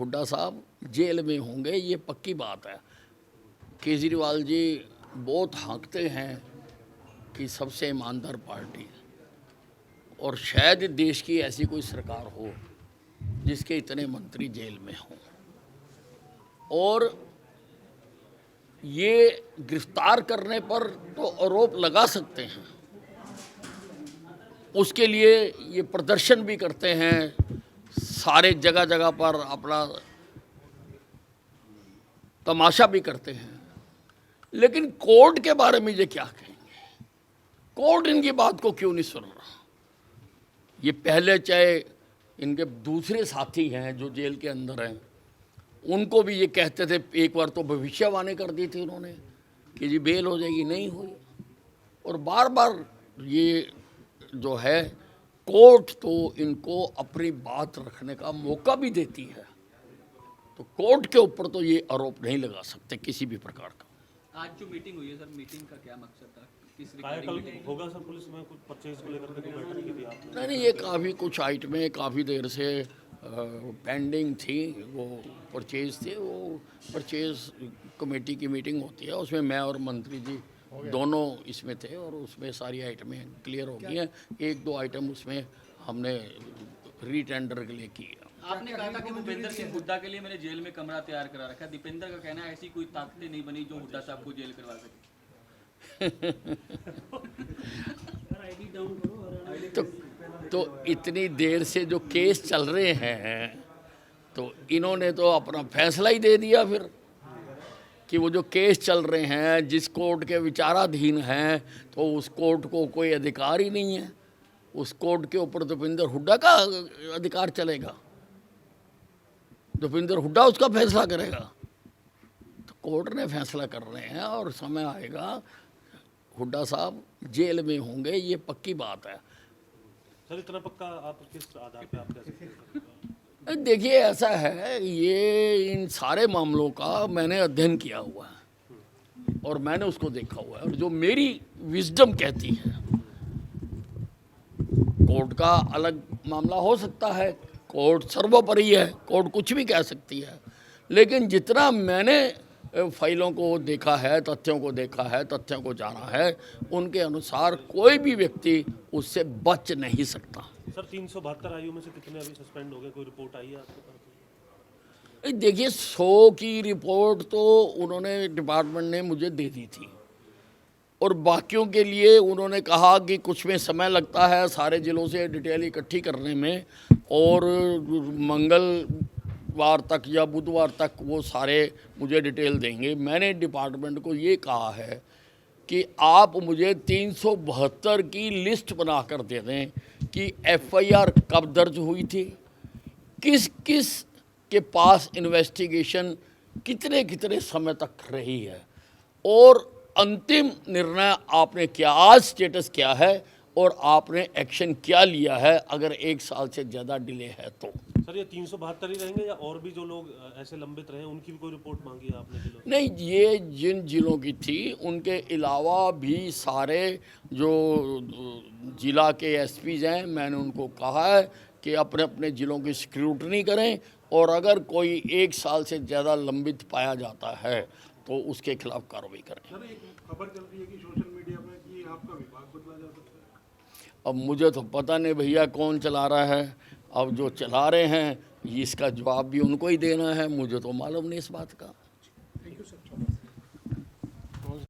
हुड्डा साहब जेल में होंगे, ये पक्की बात है। केजरीवाल जी बहुत हाँकते हैं कि सबसे ईमानदार पार्टी है, और शायद देश की ऐसी कोई सरकार हो जिसके इतने मंत्री जेल में हों। और ये गिरफ्तार करने पर तो आरोप लगा सकते हैं, उसके लिए ये प्रदर्शन भी करते हैं, सारे जगह जगह पर अपना तमाशा भी करते हैं, लेकिन कोर्ट के बारे में ये क्या कहेंगे? कोर्ट इनकी बात को क्यों नहीं सुन रहा? ये पहले चाहे इनके दूसरे साथी हैं जो जेल के अंदर हैं, उनको भी ये कहते थे, एक बार तो भविष्यवाणी कर दी थी उन्होंने कि जी बेल हो जाएगी, नहीं हुई। और बार बार ये जो है कोर्ट तो इनको अपनी बात रखने का मौका भी देती है, तो कोर्ट के ऊपर तो ये आरोप नहीं लगा सकते किसी भी प्रकार का। आज जो मीटिंग हुई है सर, मीटिंग का क्या मकसद था? किस कल होगा सर, पुलिस में कुछ परचेज को लेकर के बैठक की थी आपने? नहीं, ये काफ़ी कुछ आइटमें काफ़ी देर से पेंडिंग थी, वो परचेज थे। वो परचेज कमेटी की मीटिंग होती है, उसमें मैं और मंत्री जी दोनों इसमें थे, और उसमें सारी आइटमें क्लियर हो गई हैं। एक दो आइटम उसमें हमने रीटेंडर के लिए किए। आपने कहा था कि भूपेंद्र सिंह हुड्डा के लिए मैंने जेल में कमरा तैयार करा रखा है। दीपेंद्र का कहना है ऐसी कोई ताकतें नहीं बनी जो हुड्डा साहब को जेल करवा सके। तो इतनी देर से जो केस चल रहे हैं, तो इन्होंने तो अपना फैसला ही दे दिया फिर कि वो जो केस चल रहे हैं, जिस कोर्ट के विचाराधीन हैं, तो उस कोर्ट को कोई अधिकार ही नहीं है। उस कोर्ट के ऊपर दीपेंद्र हुड्डा का अधिकार चलेगा, दीपेंद्र हुड्डा उसका फैसला करेगा। तो कोर्ट ने फैसला कर रहे हैं, और समय आएगा हुड्डा साहब जेल में होंगे, ये पक्की बात है। सर इतना पक्का आप किस आधार पे आप कह सकते हैं? देखिए, ऐसा है, ये इन सारे मामलों का मैंने अध्ययन किया हुआ है और मैंने उसको देखा हुआ है, और जो मेरी विजडम कहती है, कोर्ट का अलग मामला हो सकता है, कोर्ट सर्वोपरि है, कोर्ट कुछ भी कह सकती है, लेकिन जितना मैंने फाइलों को देखा है, तथ्यों को देखा है, तथ्यों को जाना है, उनके अनुसार कोई भी व्यक्ति उससे बच नहीं सकता। सर 372 आयु में से कितने अभी सस्पेंड हो गए, कोई रिपोर्ट आई है आपके पास? देखिए, 100 की रिपोर्ट तो उन्होंने डिपार्टमेंट ने मुझे दे दी थी, और बाकियों के लिए उन्होंने कहा कि कुछ में समय लगता है सारे ज़िलों से डिटेल इकट्ठी करने में, और मंगलवार तक या बुधवार तक वो सारे मुझे डिटेल देंगे। मैंने डिपार्टमेंट को ये कहा है कि आप मुझे 372 की लिस्ट बना कर दे दें कि एफआईआर कब दर्ज हुई थी, किस किस के पास इन्वेस्टिगेशन कितने कितने समय तक रही है, और अंतिम निर्णय आपने क्या, आज स्टेटस क्या है, और आपने एक्शन क्या लिया है अगर 1 साल से ज़्यादा डिले है तो। सर ये 372 ही रहेंगे या और भी जो लोग ऐसे लंबित रहे उनकी भी कोई रिपोर्ट मांगी है आपने जिलों से? नहीं, ये जिन जिलों की थी उनके अलावा भी सारे जो जिला के एसपीज हैं, मैंने उनको कहा है कि अपने अपने ज़िलों की स्क्रूटनी करें, और अगर कोई 1 साल से ज़्यादा लंबित पाया जाता है तो उसके खिलाफ कार्रवाई करें। सर एक खबर चल रही है कि सोशल मीडिया में कि आपका विभाग बदला जा सकता है। अब मुझे तो पता नहीं भैया कौन चला रहा है, अब जो चला रहे हैं इसका जवाब भी उनको ही देना है, मुझे तो मालूम नहीं इस बात का। Thank you sir.